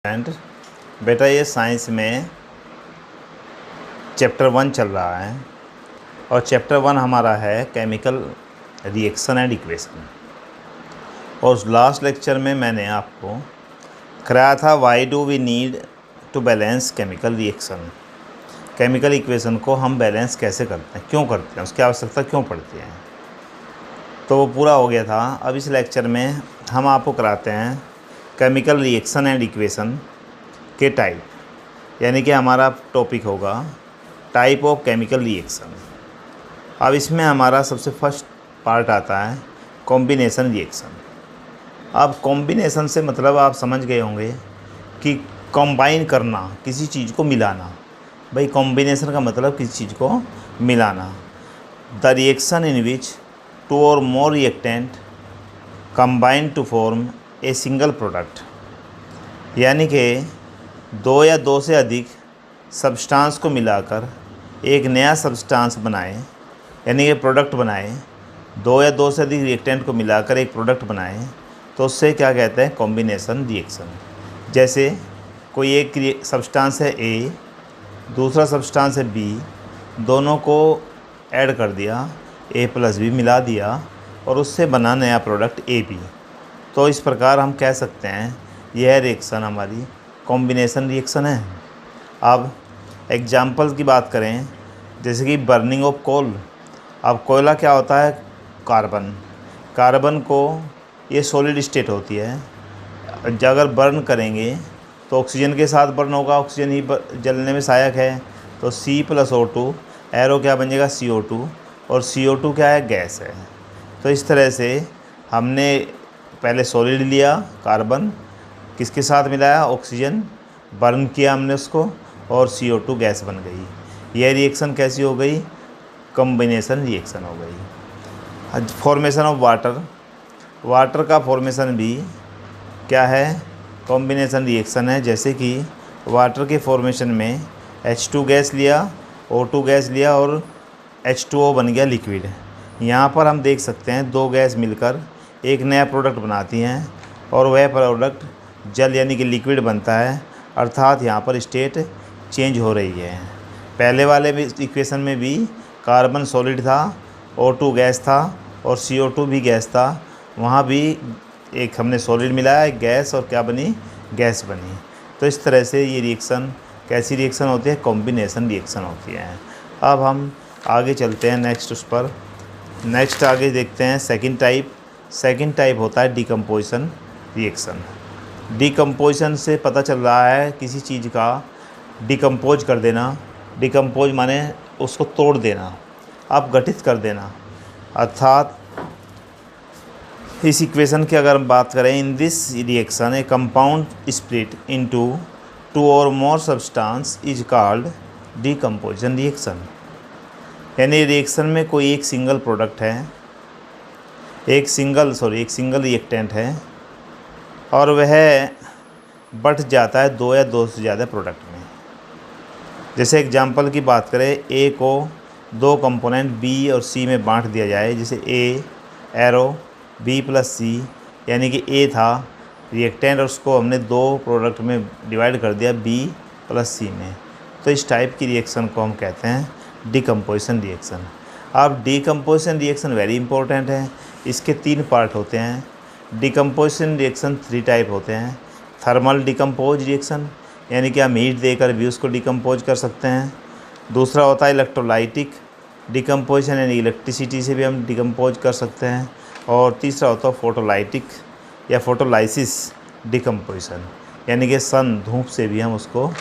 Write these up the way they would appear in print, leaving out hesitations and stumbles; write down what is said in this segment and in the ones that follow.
And बेटा ये science में चैप्टर 1 चल रहा है और चैप्टर 1 हमारा है केमिकल रिएक्शन एंड इक्वेशन। और लास्ट लेक्चर में मैंने आपको कराया था why do we need to balance chemical reaction. Chemical equation को हम बैलेंस कैसे करते हैं, क्यों करते हैं, उसकी आवश्यकता क्यों पड़ती है, तो वो पूरा हो गया था। अब इस लेक्चर में हम आपको कराते हैं केमिकल रिएक्शन एंड इक्वेशन के टाइप, यानी कि हमारा टॉपिक होगा टाइप ऑफ केमिकल रिएक्शन। अब इसमें हमारा सबसे फर्स्ट पार्ट आता है कॉम्बिनेशन रिएक्शन। अब कॉम्बिनेशन से मतलब आप समझ गए होंगे कि कंबाइन करना, किसी चीज़ को मिलाना। भाई कॉम्बिनेशन का मतलब किसी चीज़ को मिलाना। The reaction in which two or more reactant combine to form a single product, यानी कि दो या दो से अधिक सब्सटेंस को मिलाकर एक नया सब्सटेंस बनाए, यानी कि प्रोडक्ट बनाए। दो या दो से अधिक रिएक्टेंट को मिलाकर एक प्रोडक्ट बनाए तो उससे क्या कहते हैं, कॉम्बिनेशन रिएक्शन। जैसे कोई एक सब्सटेंस है ए, दूसरा सब्सटेंस है बी, दोनों को ऐड कर दिया, ए प्लस बी मिला दिया और उससे बना नया प्रोडक्ट ए बी। तो इस प्रकार हम कह सकते हैं यह रिएक्शन हमारी कॉम्बिनेशन रिएक्शन है। अब एग्जाम्पल की बात करें, जैसे कि बर्निंग ऑफ कोल। अब कोयला क्या होता है, कार्बन। कार्बन को ये सॉलिड स्टेट होती है, अगर बर्न करेंगे तो ऑक्सीजन के साथ बर्न होगा, ऑक्सीजन ही जलने में सहायक है, तो C+O2 एरो क्या बन जाएगा, CO2, और CO2 क्या है, गैस है। तो इस तरह से हमने पहले सॉलिड लिया कार्बन, किसके साथ मिलाया, ऑक्सीजन, बर्न किया हमने उसको और CO2 गैस बन गई। यह रिएक्शन कैसी हो गई, कॉम्बिनेशन रिएक्शन हो गई। Formation of water. वाटर का फॉर्मेशन भी क्या है, कॉम्बिनेशन रिएक्शन है। जैसे कि वाटर के फॉर्मेशन में H2 गैस लिया, O2 गैस लिया और H2O बन गया लिक्विड। यहाँ पर हम देख सकते हैं दो गैस मिलकर एक नया प्रोडक्ट बनाती हैं और वह प्रोडक्ट जल यानी कि लिक्विड बनता है, अर्थात यहाँ पर स्टेट चेंज हो रही है। पहले वाले भी इक्वेशन में भी कार्बन सॉलिड था, O2 गैस था और CO2 भी गैस था। वहाँ भी एक हमने सॉलिड मिलाया, एक गैस, और क्या बनी, गैस बनी। तो इस तरह से ये रिएक्शन कैसी रिएक्शन होती है, कॉम्बिनेशन रिएक्शन होती है। अब हम आगे चलते हैं नेक्स्ट उस पर। नेक्स्ट आगे देखते हैं सेकंड टाइप। सेकंड टाइप होता है डिकम्पोजिशन रिएक्शन। डिकम्पोजिशन से पता चल रहा है किसी चीज़ का डिकम्पोज कर देना। डिकम्पोज माने उसको तोड़ देना, अपघटित कर देना। अर्थात इस इक्वेशन की अगर हम बात करें, in this reaction a compound split into two or more substance is called decomposition reaction. यानी रिएक्शन में कोई एक सिंगल प्रोडक्ट है, एक सिंगल रिएक्टेंट है और वह बढ़ जाता है दो या दो से ज़्यादा प्रोडक्ट में। जैसे एग्जांपल की बात करें, ए को दो कंपोनेंट बी और सी में बांट दिया जाए। जैसे ए एरो B+C, यानी कि ए था रिएक्टेंट और उसको हमने दो प्रोडक्ट में डिवाइड कर दिया B+C में। तो इस टाइप की रिएक्शन को हम कहते हैं डिकम्पोजिशन रिएक्शन। अब डिकम्पोजिशन रिएक्शन वेरी इंपॉर्टेंट है। इसके 3 पार्ट होते हैं। डिकम्पोजिशन रिएक्शन 3 टाइप होते हैं। थर्मल डिकम्पोज रिएक्शन, यानी कि हम हीट देकर भी उसको डिकम्पोज कर सकते हैं। दूसरा होता है इलेक्ट्रोलाइटिक डिकम्पोजिशन, यानी इलेक्ट्रिसिटी से भी हम डिकम्पोज कर सकते हैं। और तीसरा होता है फोटोलाइटिक या फोटोलाइसिस डिकम्पोजिशन, यानी कि सन धूप से भी हम उसको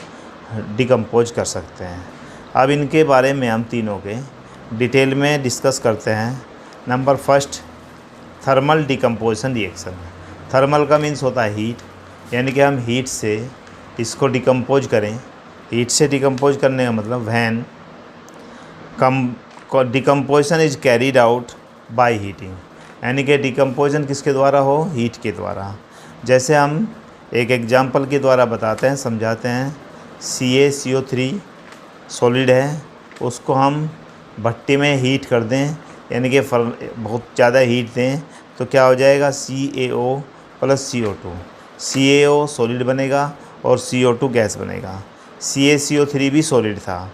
डिकम्पोज कर सकते हैं। अब इनके बारे में हम तीनों के डिटेल में डिस्कस करते हैं। Number first, thermal decomposition reaction. Thermal का मीन्स होता है हीट, यानी कि हम हीट से इसको डिकम्पोज करें। हीट से डिकम्पोज करने का मतलब when decomposition is carried out by heating, यानी कि डिकम्पोजिशन किसके द्वारा हो, हीट के द्वारा। जैसे हम एक एग्जांपल के द्वारा बताते हैं, समझाते हैं। CaCO3 सॉलिड है, उसको हम भट्टी में हीट कर दें, यानी कि बहुत ज़्यादा हीट दें तो क्या हो जाएगा, CaO + CO2। CaO सॉलिड बनेगा और CO2 गैस बनेगा। CaCO3 भी सॉलिड था,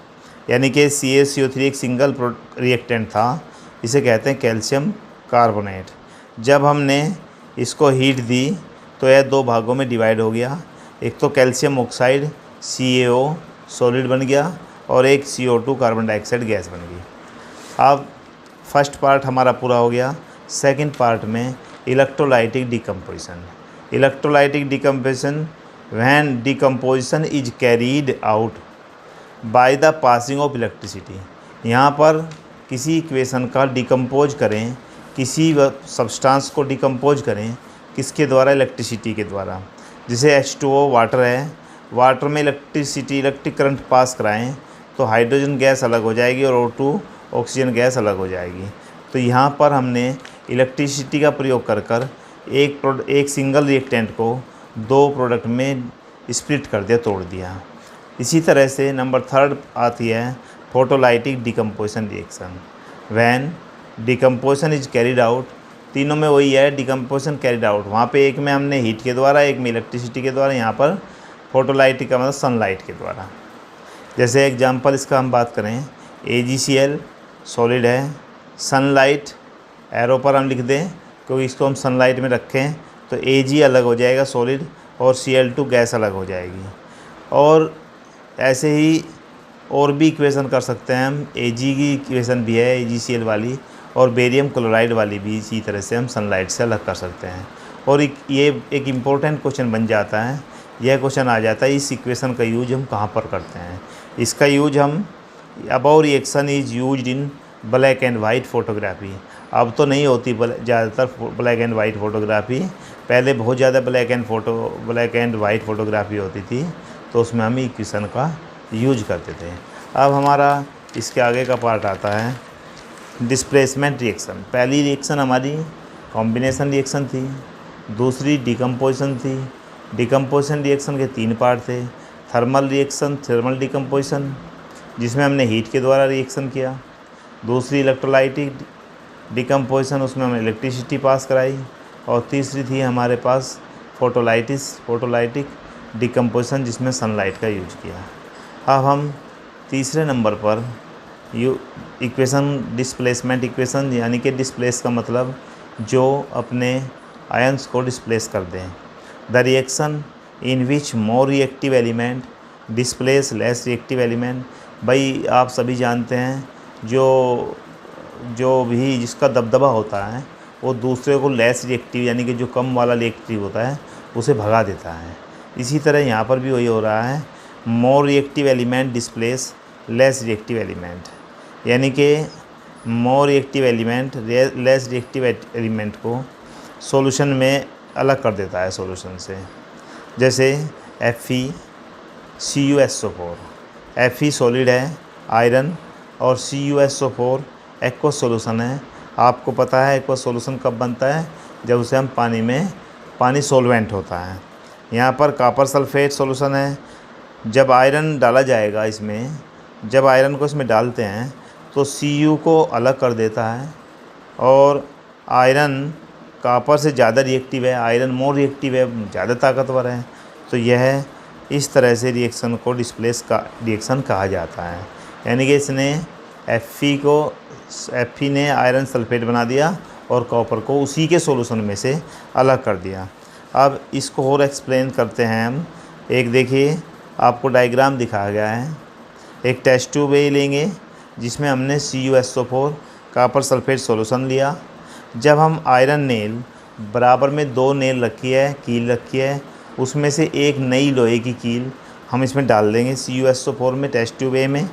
यानी कि CaCO3 एक सिंगल रिएक्टेंट था, इसे कहते हैं कैल्शियम कार्बोनेट। जब हमने इसको हीट दी तो यह दो भागों में डिवाइड हो गया। एक तो कैल्शियम ऑक्साइड CaO सॉलिड बन गया और एक CO2 कार्बन डाइऑक्साइड गैस बन गई। अब फर्स्ट पार्ट हमारा पूरा हो गया। सेकंड पार्ट में electrolytic decomposition. Electrolytic decomposition when decomposition is carried out by the passing of electricity. यहाँ पर किसी इक्वेशन का डिकम्पोज करें, किसी सब्सटेंस को डिकम्पोज करें, किसके द्वारा? इलेक्ट्रिसिटी के द्वारा। जैसे H2O वाटर है, वाटर में इलेक्ट्रिक करंट पास कराएं तो हाइड्रोजन गैस अलग हो जाएगी और O2 ऑक्सीजन गैस अलग हो जाएगी। तो यहाँ पर हमने इलेक्ट्रिसिटी का प्रयोग कर कर एक सिंगल रिएक्टेंट को दो प्रोडक्ट में स्प्लिट कर दिया, तोड़ दिया। इसी तरह से नंबर थर्ड आती है photolytic decomposition reaction. When decomposition is carried out, तीनों में वही है, डिकम्पोजिशन कैरिड आउट। वहाँ पे एक में हमने हीट के द्वारा, एक में इलेक्ट्रिसिटी के द्वारा, यहाँ पर फोटोलाइटिक का मतलब सनलाइट के द्वारा। जैसे एग्जांपल इसका हम बात करें, AgCl सॉलिड है, सनलाइट एरो पर हम लिख दें क्योंकि इसको हम सनलाइट में रखें तो Ag अलग हो जाएगा सॉलिड और Cl2 गैस अलग हो जाएगी। और ऐसे ही और भी इक्वेशन कर सकते हैं हम। Ag की इक्वेशन भी है AgCl वाली, और बेरियम क्लोराइड वाली भी इसी तरह से हम सनलाइट से अलग कर सकते हैं। और ये एक इम्पोर्टेंट क्वेश्चन बन जाता है। यह क्वेश्चन आ जाता है इस इक्वेशन का यूज हम कहाँ पर करते हैं। इसका यूज हम above reaction is used in black and white photography. अब तो नहीं होती ज़्यादातर ब्लैक एंड वाइट फ़ोटोग्राफी, पहले बहुत ज़्यादा ब्लैक एंड वाइट फ़ोटोग्राफी होती थी, तो उसमें हम इक्वेशन का यूज करते थे। अब हमारा इसके आगे का पार्ट आता है डिस्प्लेसमेंट रिएक्शन। पहली रिएक्शन हमारी कॉम्बिनेशन रिएक्शन थी, दूसरी डिकम्पोजिशन थी। डिकम्पोजिशन रिएक्शन के तीन पार्ट थे। थर्मल रिएक्शन, थर्मल डिकम्पोजिशन, जिसमें हमने हीट के द्वारा रिएक्शन किया। दूसरी इलेक्ट्रोलाइटिक डिकम्पोजिशन, उसमें हमने इलेक्ट्रिसिटी पास कराई। और तीसरी थी हमारे पास फोटोलाइटिक डिकम्पोजिशन, जिसमें सनलाइट का यूज किया। अब हम तीसरे नंबर पर इक्वेशन डिस्प्लेसमेंट इक्वेशन, यानी कि डिस्प्लेस का मतलब जो अपने आयंस को डिस्प्लेस कर दें। The reaction in which more reactive element displace less reactive element. भाई आप सभी जानते हैं जो भी जिसका दबदबा होता है वो दूसरे को लेस रिएक्टिव, यानी कि जो कम वाला रिएक्टिव होता है उसे भगा देता है। इसी तरह यहाँ पर भी वही हो रहा है, more reactive element displace less reactive element, यानी कि more reactive element less reactive element को सॉल्यूशन में अलग कर देता है सॉल्यूशन से। जैसे FeCuSO4, Fe सॉलिड है आयरन, और CuSO4 एक्वस सॉल्यूशन है। आपको पता है एक्वस सॉल्यूशन कब बनता है? जब उसे हम पानी सॉल्वेंट होता है। यहाँ पर कॉपर सल्फेट सॉल्यूशन है। जब आयरन डाला जाएगा इसमें, जब आयरन को इसमें डालते हैं तो Cu को अलग कर देता है, और आयरन कॉपर से ज़्यादा रिएक्टिव है, आयरन मोर रिएक्टिव है, ज़्यादा ताकतवर है। तो यह इस तरह से रिएक्शन को डिस्प्लेस का रिएक्शन कहा जाता है। यानी कि इसने Fe ने आयरन सल्फेट बना दिया और कॉपर को उसी के सॉल्यूशन में से अलग कर दिया। अब इसको और एक्सप्लेन करते हैं हम। एक देखिए, आपको डायग्राम दिखाया गया है। एक टेस्ट ट्यूब लेंगे जिसमें हमने CuSO4 कॉपर सल्फेट सॉल्यूशन लिया। जब हम आयरन नेल बराबर में दो नेल रखी है, कील रखी है, उसमें से एक नई लोहे की कील हम इसमें डाल देंगे। CuSO4 में टेस्ट ट्यूब A में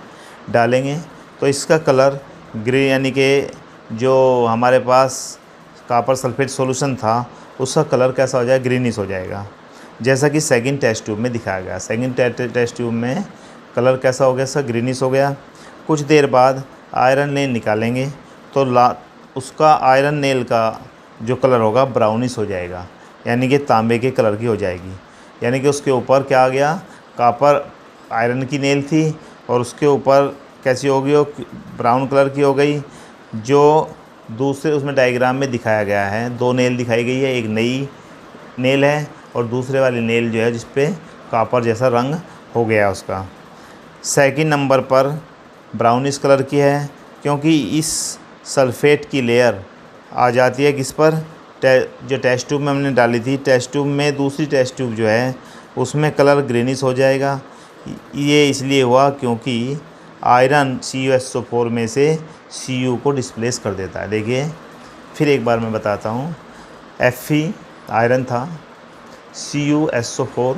डालेंगे तो इसका कलर ग्रे, यानी कि जो हमारे पास कॉपर सल्फेट सॉल्यूशन था उसका कलर कैसा हो जाएगा? ग्रीनिश हो जाएगा, जैसा कि सेकंड टेस्ट ट्यूब में दिखाया गया। सेकंड टेस्ट ट्यूब में कलर कैसा हो गया? इसका ग्रीनिश हो गया। कुछ देर बाद आयरन नेल निकालेंगे तो उसका आयरन नेल का जो कलर होगा ब्राउनिश हो जाएगा, यानी कि तांबे के कलर की हो जाएगी। यानी कि उसके ऊपर क्या आ गया? कॉपर आयरन की नेल थी और उसके ऊपर कैसी हो गई? ब्राउन कलर की हो गई। जो दूसरे उसमें डायग्राम में दिखाया गया है, दो नेल दिखाई गई है, एक नई नेल है और दूसरे वाली नेल जो है जिस पे कॉपर जैसा रंग हो गया उसका। सेकंड नंबर पर ब्राउनिश कलर की है, क्योंकि इस सल्फ़ेट की लेयर आ जाती है किस पर, जो टेस्ट ट्यूब में हमने डाली थी, टेस्ट ट्यूब में दूसरी टेस्ट ट्यूब जो है उसमें कलर ग्रीनिश हो जाएगा। ये इसलिए हुआ क्योंकि आयरन CuSO4 में से Cu को डिस्प्लेस कर देता है। देखिए फिर एक बार मैं बताता हूँ। Fe आयरन था, CuSO4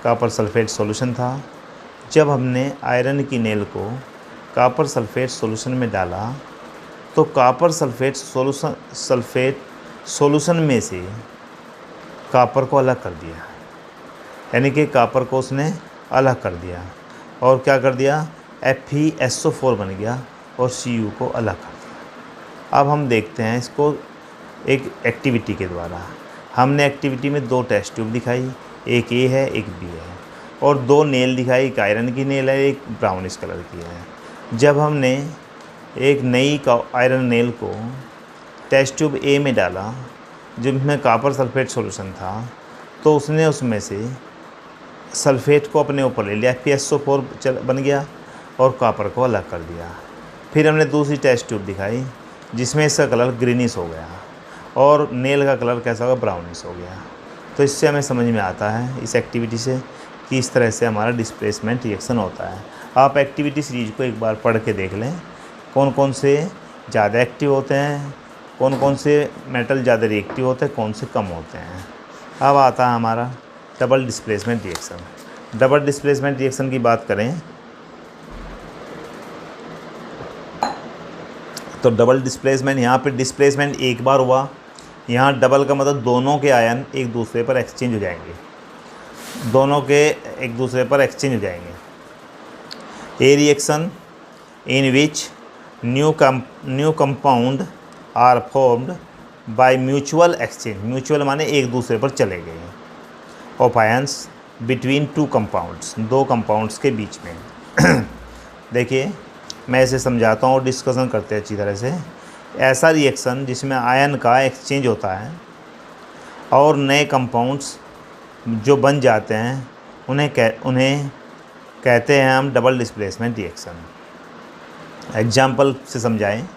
कॉपर सल्फ़ेट सॉल्यूशन था। जब हमने आयरन की नेल को कॉपर सल्फ़ेट सॉल्यूशन में डाला तो कॉपर सल्फ़ेट सॉल्यूशन में से कॉपर को अलग कर दिया, यानी कि कॉपर को उसने अलग कर दिया और क्या कर दिया, FeSO4 बन गया और Cu को अलग कर दिया। अब हम देखते हैं इसको एक एक्टिविटी के द्वारा। हमने एक्टिविटी में 2 टेस्ट ट्यूब दिखाई, एक A है एक B है, और 2 नेल दिखाई, एक आयरन की नेल है एक ब्राउनिश कलर की है। जब हमने एक नई आयरन नेल को टेस्ट ट्यूब A में डाला जिसमें कॉपर सल्फ़ेट सॉल्यूशन था, तो उसने उसमें से सल्फ़ेट को अपने ऊपर ले लिया, FeSO4 बन गया और कॉपर को अलग कर दिया। फिर हमने दूसरी टेस्ट ट्यूब दिखाई जिसमें इसका कलर ग्रीनिश हो गया और नेल का कलर कैसा होगा, ब्राउनिश हो गया। तो इससे हमें समझ में आता है इस एक्टिविटी से कि इस तरह से हमारा डिस्प्लेसमेंट रिएक्शन होता है। आप एक्टिविटी सीरीज को एक बार पढ़ के देख लें, कौन कौन से ज़्यादा एक्टिव होते हैं, कौन कौन से मेटल ज़्यादा रिएक्टिव होते हैं, कौन से कम होते हैं। अब आता है हमारा double displacement reaction. Double displacement reaction की बात करें तो डबल डिस्प्लेसमेंट, यहाँ पे डिस्प्लेसमेंट एक बार हुआ, यहाँ डबल का मतलब दोनों के आयन एक दूसरे पर एक्सचेंज हो जाएंगे, दोनों के एक दूसरे पर एक्सचेंज हो जाएंगे। A reaction in which new compound are formed by mutual exchange, mutual माने एक दूसरे पर चले गए, of ions between 2 compounds, 2 compounds के बीच में। देखिए मैं इसे समझाता हूँ और डिस्कशन करते हैं अच्छी तरह से। ऐसा रिएक्शन जिसमें आयन का एक्सचेंज होता है और नए कंपाउंड्स जो बन जाते हैं उन्हें कहते हैं हम डबल डिस्प्लेसमेंट रिएक्शन। एग्जाम्पल से समझाएं।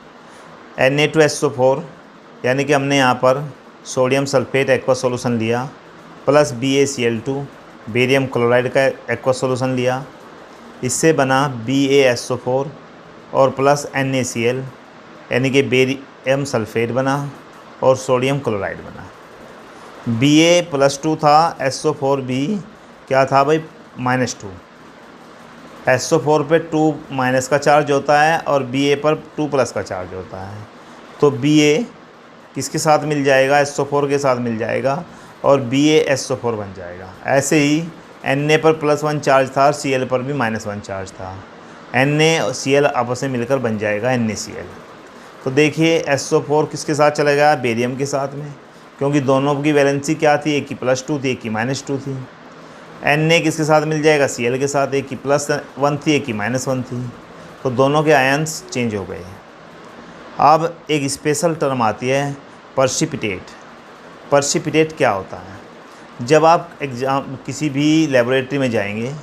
Na2SO4 यानी कि हमने यहाँ पर सोडियम सल्फ़ेट एक्वा सॉल्यूशन लिया प्लस BaCl2 बेरियम क्लोराइड का एक्वा सॉल्यूशन लिया, इससे बना BaSO4 और प्लस NaCl यानी कि बेरियम सल्फ़ेट बना और सोडियम क्लोराइड बना। Ba+2 था, SO4 भी क्या था भाई, -2। SO4 पे 2 माइनस का चार्ज होता है और Ba पर 2 प्लस का चार्ज होता है, तो Ba किसके साथ मिल जाएगा, SO4 के साथ मिल जाएगा और BaSO4 बन जाएगा। ऐसे ही Na पर +1 चार्ज था, Cl पर भी -1 चार्ज था, Na और Cl आपस में मिलकर बन जाएगा NaCl। तो देखिए SO4 किसके साथ चलेगा, बेरियम के साथ में, क्योंकि दोनों की वैलेंसी क्या थी, एक की +2 थी एक की -2 थी। Na किसके साथ मिल जाएगा, Cl के साथ, एक की +1 थी एक की -1 थी, तो दोनों के आयंस चेंज हो गए। अब एक स्पेशल टर्म आती है पर्सिपिटेट। पर्सिपिटेट क्या होता है, जब आप किसी भी लेबोरेटरी में जाएंगे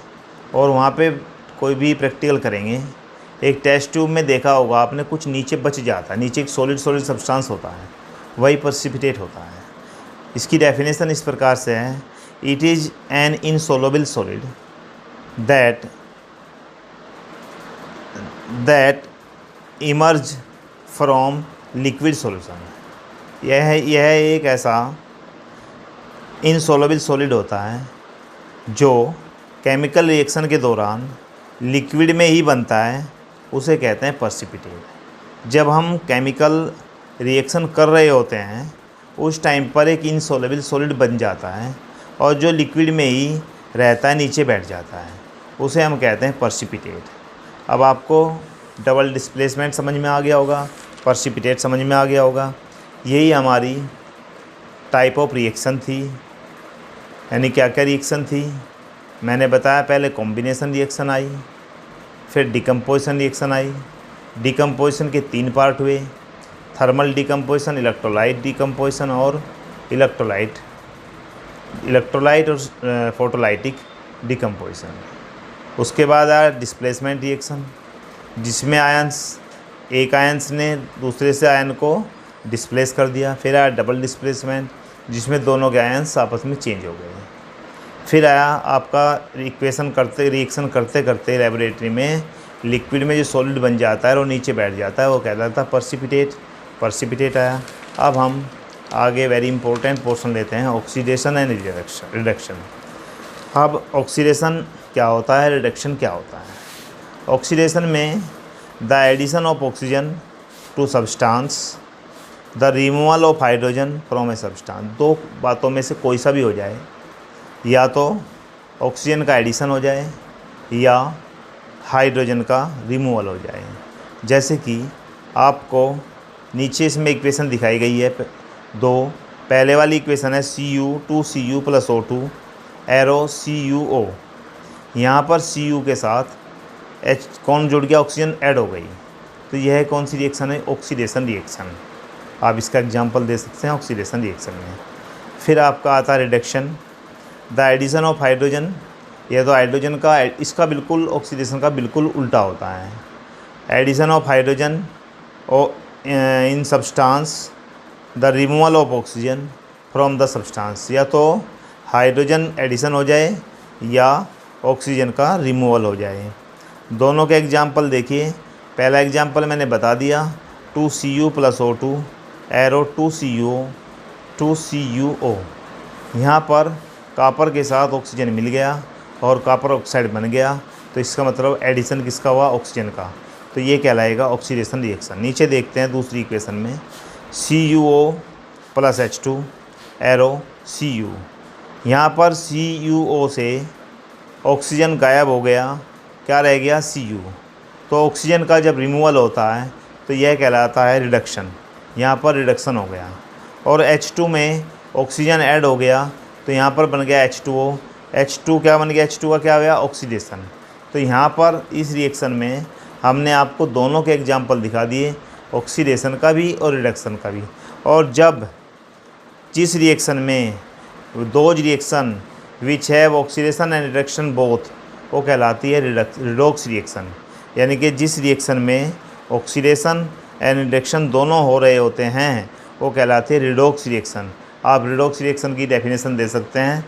और वहाँ पे कोई भी प्रैक्टिकल करेंगे, एक टेस्ट ट्यूब में देखा होगा आपने कुछ नीचे बच जाता है, नीचे एक सॉलिड सब्सटेंस होता है, वही पर्सिपिटेट होता है। इसकी डेफिनेशन इस प्रकार से है, it is an insoluble solid that emerge from liquid solution. यह एक ऐसा इनसोल्युबल सॉलिड होता है जो केमिकल रिएक्शन के दौरान लिक्विड में ही बनता है, उसे कहते हैं पर्सिपिटेट। जब हम केमिकल रिएक्शन कर रहे होते हैं उस टाइम पर एक इनसोल्युबल सॉलिड बन जाता है और जो लिक्विड में ही रहता है, नीचे बैठ जाता है, उसे हम कहते हैं पर्सिपिटेट। अब आपको डबल डिस्प्लेसमेंट समझ में आ गया होगा, पर्सिपिटेट समझ में आ गया होगा। यही हमारी टाइप ऑफ रिएक्शन थी, यानी क्या क्या रिएक्शन थी मैंने बताया। पहले कॉम्बिनेशन रिएक्शन आई, फिर डिकम्पोजिशन रिएक्शन आई। डिकम्पोजिशन के 3 पार्ट हुए, थर्मल डिकम्पोजिशन, इलेक्ट्रोलाइट डिकम्पोजिशन और इलेक्ट्रोलाइट और फोटोलाइटिक डिकम्पोजिशन। उसके बाद आया डिस्प्लेसमेंट रिएक्शन, जिसमें एक आयंस ने दूसरे से आयन को डिस्प्लेस कर दिया। फिर आया डबल डिस्प्लेसमेंट, जिसमें दोनों के आयंस आपस में चेंज हो गए। फिर आया आपका रिएक्शन करते करते लेबोरेटरी में लिक्विड में जो सॉलिड बन जाता है और नीचे बैठ जाता है, वो कहलाता है पर्सिपिटेट आया। अब हम आगे वेरी इंपॉर्टेंट पोर्शन लेते हैं, ऑक्सीडेशन एंड रिडक्शन। अब ऑक्सीडेशन क्या होता है, रिडक्शन क्या होता है। ऑक्सीडेशन में the addition of oxygen to substance, the removal of hydrogen from a substance. दो बातों में से कोई सा भी हो जाए, या तो ऑक्सीजन का एडिशन हो जाए या हाइड्रोजन का रिमूवल हो जाए। जैसे कि आपको नीचे इसमें इक्वेशन दिखाई गई है दो। पहले वाली इक्वेशन है Cu2Cu + O2 एरो CuO। यहाँ पर Cu के साथ H कौन जुड़ गया, ऑक्सीजन ऐड हो गई। तो यह कौन सी रिएक्शन है, ऑक्सीडेशन रिएक्शन। आप इसका एग्जांपल दे सकते हैं ऑक्सीडेशन रिएक्शन में। फिर आपका आता है reduction, the addition of hydrogen. यह तो हाइड्रोजन का, इसका बिल्कुल ऑक्सीडेशन का बिल्कुल उल्टा होता है। Addition of hydrogen in substance, the removal of oxygen from the substance. या तो हाइड्रोजन एडिशन हो जाए या ऑक्सीजन का रिमूवल हो जाए। दोनों के एग्जांपल देखिए। पहला एग्जांपल मैंने बता दिया, 2Cu + O2 एरो 2Cuo। यहाँ पर कॉपर के साथ ऑक्सीजन मिल गया और कॉपर ऑक्साइड बन गया, तो इसका मतलब एडिशन किसका हुआ, ऑक्सीजन का। तो ये कहलाएगा ऑक्सीडेशन रिएक्शन। नीचे देखते हैं दूसरी इक्वेशन में, CuO + H2 एरो Cu। यहाँ पर CuO से ऑक्सीजन गायब हो गया, क्या रह गया, Cu। तो ऑक्सीजन का जब रिमूवल होता है तो यह कहलाता है रिडक्शन। यहाँ पर रिडक्शन हो गया। और H2 में ऑक्सीजन ऐड हो गया तो यहाँ पर बन गया H2O। H2 क्या बन गया, H2 का क्या हो गया, ऑक्सीडेशन। तो यहाँ पर इस रिएक्शन में हमने आपको दोनों के एग्जांपल दिखा दिए, ऑक्सीडेशन का भी और रिडक्शन का भी। और जब जिस रिएक्शन में those reaction which have oxidation and reduction both, वो कहलाती है रिडॉक्स रिएक्शन। यानी कि जिस रिएक्शन में ऑक्सीडेशन एंड रिडक्शन दोनों हो रहे होते हैं वो कहलाती है रिडॉक्स रिएक्शन। आप रिडॉक्स रिएक्शन की डेफिनेशन दे सकते हैं,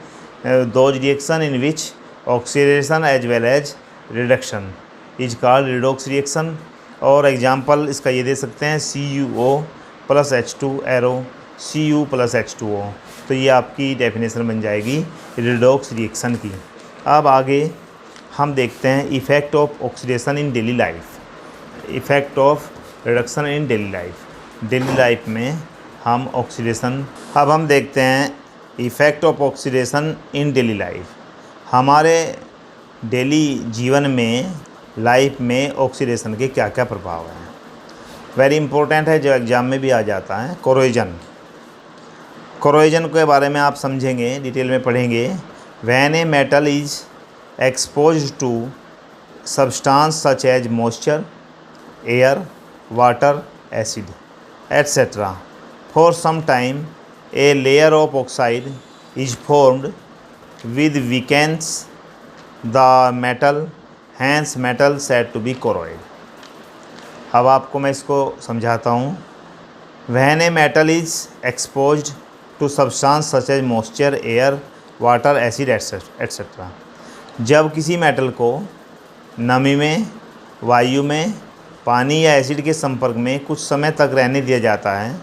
those reaction in which oxidation as well as reduction is called redox reaction. और एग्जांपल इसका ये दे सकते हैं, CuO + H2 arrow Cu + H2O। तो ये आपकी डेफिनेशन बन जाएगी रिडॉक्स रिएक्शन की। अब आगे हम देखते हैं effect of oxidation in daily life, effect of reduction in daily life. Daily life में हम ऑक्सीडेशन, अब हम देखते हैं effect of oxidation in daily life. हमारे डेली जीवन में, लाइफ में ऑक्सीडेशन के क्या क्या प्रभाव हैं। वेरी इंपॉर्टेंट है, जो एग्ज़ाम में भी आ जाता है। कोरोजन के बारे में आप समझेंगे, डिटेल में पढ़ेंगे। When a metal is exposed to substance such as moisture, air, water, acid etcetera for some time a layer of oxide is formed with weakens the metal, hence metal said to be corroded. अब आपको मैं इसको समझाता हूँ। When a metal is exposed to substance such as moisture, air, water, acid etcetera. जब किसी metal को नमी में, वायु में, पानी या एसिड के संपर्क में कुछ समय तक रहने दिया जाता है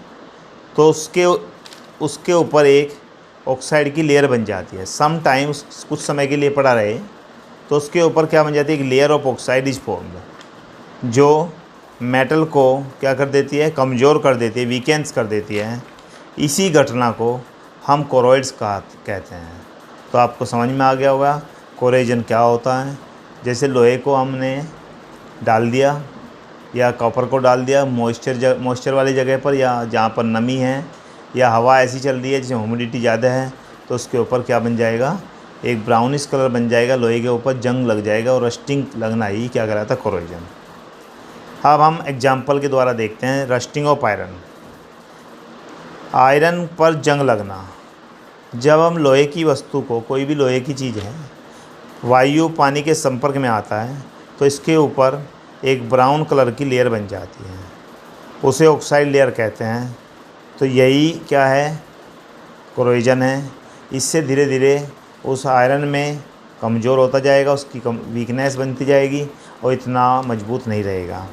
तो उसके ऊपर एक ऑक्साइड की लेयर बन जाती है। सम टाइम, कुछ समय के लिए पड़ा रहे तो उसके ऊपर क्या बन जाती है, एक layer of oxide is formed, जो मेटल को क्या कर देती है, कमज़ोर कर देती है, वीकेंस कर देती है। इसी घटना को हम कोरोइड्स कहते हैं। तो आपको समझ में आ गया होगा कोरोजन क्या होता है। जैसे लोहे को हमने डाल दिया या कॉपर को डाल दिया मॉइस्चर वाली जगह पर, या जहाँ पर नमी है या हवा ऐसी चल रही है जिसमें ह्यूमिडिटी ज़्यादा है, तो उसके ऊपर क्या बन जाएगा, एक ब्राउनिश कलर बन जाएगा, लोहे के ऊपर जंग लग जाएगा और रस्टिंग लगना ही क्या कहलाता है, कोरोजन। अब हम एग्जाम्पल के द्वारा देखते हैं। रस्टिंग ऑफ आयरन, आयरन पर जंग लगना। जब हम लोहे की वस्तु को, कोई भी लोहे की चीज़ है, वायु पानी के संपर्क में आता है तो इसके ऊपर एक ब्राउन कलर की लेयर बन जाती है, उसे ऑक्साइड लेयर कहते हैं। तो यही क्या है, कोरोजन है। इससे धीरे धीरे उस आयरन में कमज़ोर होता जाएगा, उसकी वीकनेस बनती जाएगी और इतना मजबूत नहीं रहेगा।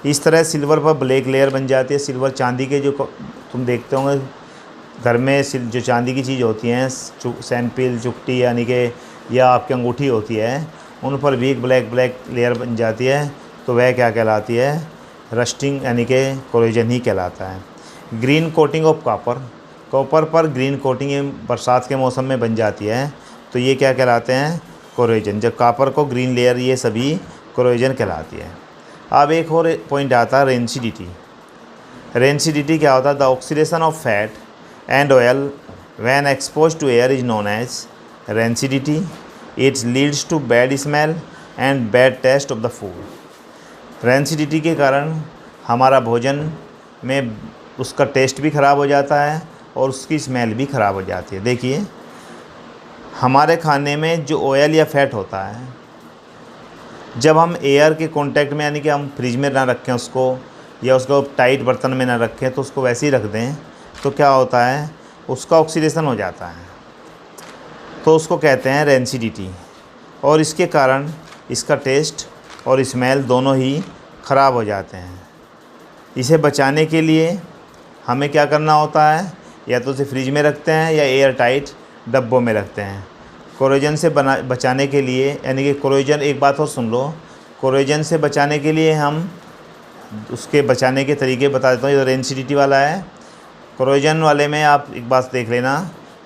इस तरह सिल्वर पर ब्लैक लेयर बन जाती है। सिल्वर चांदी के जो तुम देखते होंगे घर में जो चांदी की चीज़ होती हैं, सैंपिल, चुकटी यानी कि या आपकी अंगूठी होती है, उन पर भी एक ब्लैक लेयर बन जाती है। तो वह क्या कहलाती है, रस्टिंग यानी कि कोरोजन ही कहलाता है। ग्रीन कोटिंग ऑफ कॉपर पर ग्रीन कोटिंग बरसात के मौसम में बन जाती है, तो ये क्या कहलाते हैं, कोरोजन। जब कॉपर को ग्रीन लेयर, ये सभी कोरोजन कहलाती है। अब एक और पॉइंट आता है रेंसिडिटी। रेंसिडिटी क्या होता है, the oxidation of fat and oil when exposed to air is known as rancidity. It leads to bad smell and bad taste of the food. Rancidity के कारण हमारा भोजन में उसका टेस्ट भी ख़राब हो जाता है और उसकी स्मेल भी ख़राब हो जाती है। देखिए, हमारे खाने में जो ऑयल या फैट होता है, जब हम एयर के कांटेक्ट में यानी कि हम फ्रिज में ना रखें उसको, या उसको टाइट बर्तन में ना रखें, तो उसको वैसे ही रख दें, तो क्या होता है, उसका ऑक्सीडेशन हो जाता है, तो उसको कहते हैं रेंसिडिटी। और इसके कारण इसका टेस्ट और स्मेल दोनों ही ख़राब हो जाते हैं। इसे बचाने के लिए हमें क्या करना होता है, या तो उसे फ्रिज में रखते हैं या एयर टाइट डब्बों में रखते हैं। कोरोजन से बचाने के लिए, यानी कि कोरोजन, एक बात और सुन लो, कोरोजन से बचाने के लिए हम उसके बचाने के तरीके बता देता हूँ। ये रेंसिडिटी वाला है। कोरोजन वाले में आप एक बात देख लेना,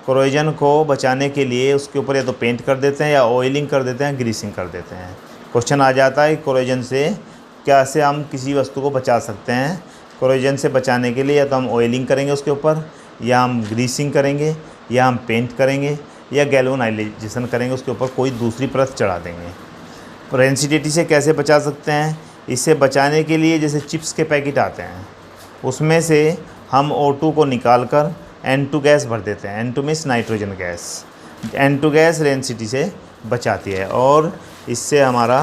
कोरोजन को बचाने के लिए उसके ऊपर या तो पेंट कर देते हैं या ऑयलिंग कर देते हैं, ग्रीसिंग कर देते हैं। क्वेश्चन आ जाता है कोरोजन से कैसे हम किसी वस्तु को बचा सकते हैं। कोरोजन से बचाने के लिए या तो हम ऑयलिंग करेंगे उसके ऊपर, या हम ग्रीसिंग करेंगे, या हम पेंट करेंगे, या गैल्वेनाइजेशन करेंगे, उसके ऊपर कोई दूसरी परत चढ़ा देंगे। रेंसिडिटी से कैसे बचा सकते हैं, इससे बचाने के लिए जैसे चिप्स के पैकेट आते हैं, उसमें से हम O2 को निकाल कर N2 गैस भर देते हैं। N2 means nitrogen gas. N2 gas rancidity से बचाती है और इससे हमारा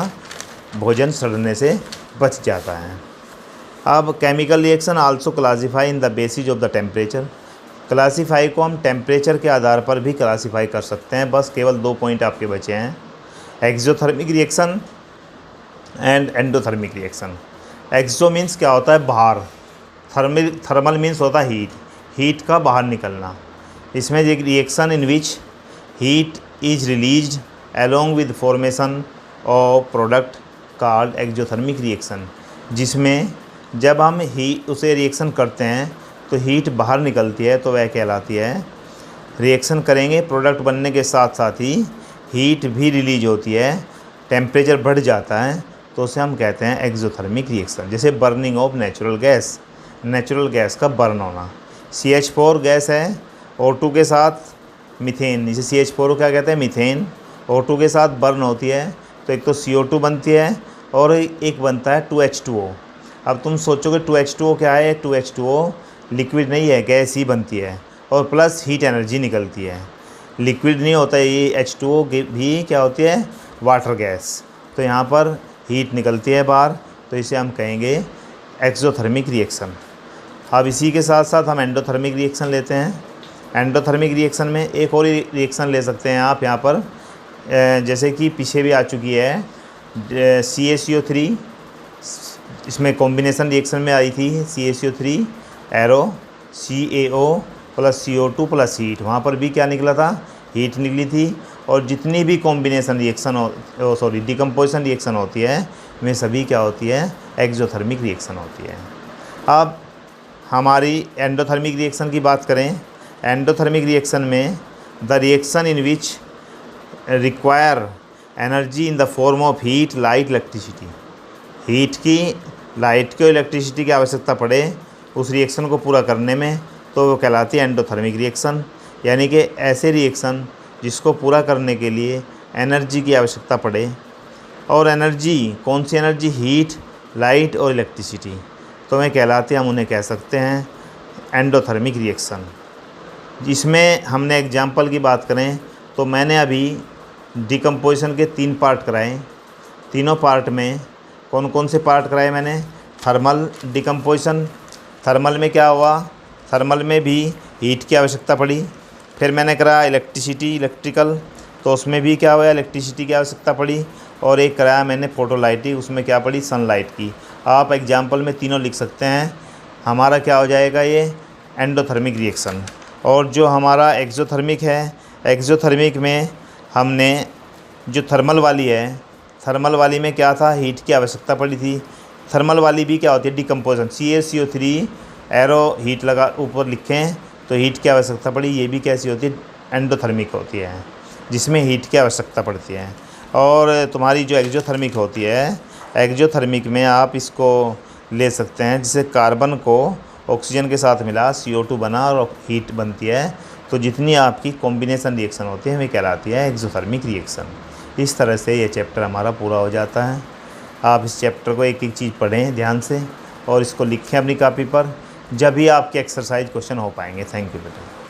भोजन सड़ने से बच जाता है। अब chemical reaction also classify in the basis of the temperature. Classify को हम टेम्परेचर के आधार पर भी क्लासीफाई कर सकते हैं। बस केवल 2 पॉइंट आपके बचे हैं, exothermic reaction and endothermic reaction. Exo means क्या होता है, बाहर। थर्मल मीन्स होता है हीट का बाहर निकलना। इसमें एक reaction in which heat is released along with formation of product called exothermic reaction, जिसमें जब हम उसे रिएक्शन करते हैं तो हीट बाहर निकलती है, तो वह कहलाती है। रिएक्शन करेंगे, प्रोडक्ट बनने के साथ साथ ही हीट भी रिलीज होती है, टेम्परेचर बढ़ जाता है, तो उसे हम कहते हैं एक्सोथर्मिक रिएक्शन। जैसे बर्निंग ऑफ नेचुरल गैस का बर्न होना। CH4 गैस है, O2 के साथ मीथेन, जिसे CH4 को क्या कहते हैं, मीथेन, O2 के साथ बर्न होती है, तो एक तो CO2 बनती है और एक बनता है 2H2O। अब तुम सोचोगे 2H2O क्या है, 2H2O लिक्विड नहीं है, गैस ही बनती है और प्लस हीट एनर्जी निकलती है। लिक्विड नहीं होता है, ये H2O भी क्या होती है, वाटर गैस। तो यहाँ पर हीट निकलती है बाहर, तो इसे हम कहेंगे एक्सोथर्मिक रिएक्शन। अब इसी के साथ साथ हम एंडोथर्मिक रिएक्शन लेते हैं। एंडोथर्मिक रिएक्शन में एक और रिएक्शन ले सकते हैं आप यहाँ पर, जैसे कि पीछे भी आ चुकी है CaCO3, इसमें कॉम्बिनेशन रिएक्शन में आई थी CaCO3 arrow CaO plus CO2 plus heat. वहाँ पर भी क्या निकला था, हीट निकली थी। और जितनी भी कॉम्बिनेशन रिएक्शन डिकम्पोजिशन रिएक्शन होती है, वे सभी क्या होती है, एक्सोथर्मिक रिएक्शन होती है। अब हमारी एंडोथर्मिक रिएक्शन की बात करें। एंडोथर्मिक रिएक्शन में the reaction in which require energy in the form of heat, light, electricity. Heat की, लाइट की और इलेक्ट्रिसिटी की आवश्यकता पड़े उस रिएक्शन को पूरा करने में, तो वो कहलाती है एंडोथर्मिक रिएक्शन। यानी कि ऐसे रिएक्शन जिसको पूरा करने के लिए एनर्जी की आवश्यकता पड़े, और एनर्जी कौन सी एनर्जी, हीट, लाइट और इलेक्ट्रिसिटी, तो वे कहलाते हैं, हम उन्हें कह सकते हैं एंडोथर्मिक रिएक्शन। इसमें हमने एग्जाम्पल की बात करें तो मैंने अभी डिकम्पोजिशन के 3 पार्ट कराए। तीनों पार्ट में कौन कौन से पार्ट कराए मैंने? थर्मल डिकम्पोजिशन, थर्मल में क्या हुआ, थर्मल में भी हीट की आवश्यकता पड़ी। फिर मैंने कराया इलेक्ट्रिकल, तो उसमें भी क्या हुआ, इलेक्ट्रिसिटी की आवश्यकता पड़ी। और एक कराया मैंने फोटोलाइटिक, उसमें क्या पड़ी, सनलाइट की। आप एग्जाम्पल में तीनों लिख सकते हैं। हमारा क्या हो जाएगा, ये एंडोथर्मिक रिएक्शन। और जो हमारा एक्सोथर्मिक है, एक्सोथर्मिक में हमने जो थर्मल वाली है, थर्मल वाली में क्या था, हीट की आवश्यकता पड़ी थी। थर्मल वाली भी क्या होती है, डिकम्पोजिशन, CaCO3 एरो हीट लगा ऊपर लिखें तो हीट की आवश्यकता पड़ी। ये भी कैसी होती है, एंडोथर्मिक होती है, जिसमें हीट की आवश्यकता पड़ती है। और तुम्हारी जो एक्सोथर्मिक होती है, एक्सोथर्मिक में आप इसको ले सकते हैं, जिसे कार्बन को ऑक्सीजन के साथ मिला, CO2 बना और हीट बनती है। तो जितनी आपकी कॉम्बिनेशन रिएक्शन होती है वे कहलाती है एक्सोथर्मिक रिएक्शन। इस तरह से ये चैप्टर हमारा पूरा हो जाता है। आप इस चैप्टर को एक एक चीज़ पढ़ें ध्यान से और इसको लिखें अपनी कॉपी पर, जब भी आपके एक्सरसाइज क्वेश्चन हो पाएंगे। थैंक यू बेटा।